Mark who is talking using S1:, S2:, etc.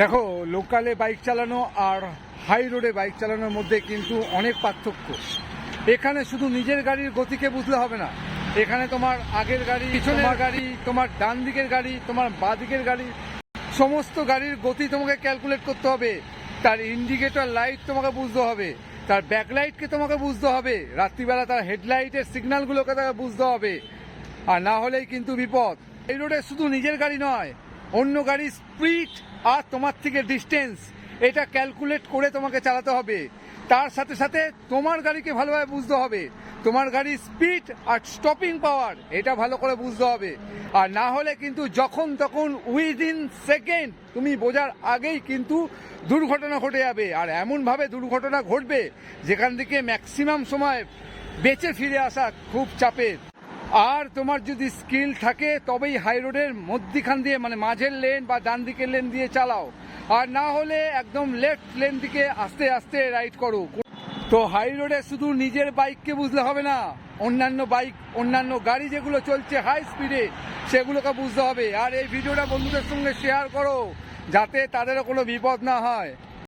S1: দেখো, লোকালে বাইক চালানো আর হাই রোডে বাইক চালানোর মধ্যে কিন্তু অনেক পার্থক্য। এখানে শুধু নিজের গাড়ির গতিকে বুঝলে হবে না, এখানে তোমার আগের গাড়ি, পিছনের গাড়ি, তোমার ডান দিকের গাড়ি, তোমার বাঁ দিকের গাড়ি, সমস্ত গাড়ির গতি তোমাকে ক্যালকুলেট করতে হবে। তার ইন্ডিকেটর লাইট তোমাকে বুঝতে হবে, তার ব্যাকলাইটকে তোমাকে বুঝতে হবে, রাত্রিবেলা তার হেডলাইটের সিগন্যালগুলোকে তাকে বুঝতে হবে। আর না হলেই কিন্তু বিপদ। এই রোডে শুধু নিজের গাড়ি নয়, অন্য গাড়ির স্পিড আর তোমার থেকে ডিস্টেন্স, এটা ক্যালকুলেট করে তোমাকে চালাতে হবে। তার সাথে সাথে তোমার গাড়িকে ভালোভাবে বুঝতে হবে, তোমার গাড়ির স্পিড আর স্টপিং পাওয়ার এটা ভালো করে বুঝতে হবে। আর না হলে কিন্তু যখন তখন উইদিন সেকেন্ড তুমি বোঝার আগেই কিন্তু দুর্ঘটনা ঘটে যাবে। আর এমনভাবে দুর্ঘটনা ঘটবে যেখান থেকে ম্যাক্সিমাম সময় বেঁচে ফিরে আসা খুব চাপের। আর তোমার যদি স্কিল থাকে তবেই হাই রোডের মধ্যিখান দিয়ে, মানে মাঝের লেন বা ডান দিকের লেন দিয়ে চালাও, আর না হলে একদম লেফট লেন দিকে আস্তে আস্তে রাইড করো। তো হাই রোডে শুধু নিজের বাইককে বুঝলে হবে না, অন্যান্য বাইক, অন্যান্য গাড়ি যেগুলো চলছে হাই স্পিডে সেগুলোকে বুঝতে হবে। আর এই ভিডিওটা বন্ধুদের সঙ্গে শেয়ার করো যাতে তাদেরও কোনো বিপদ না হয়।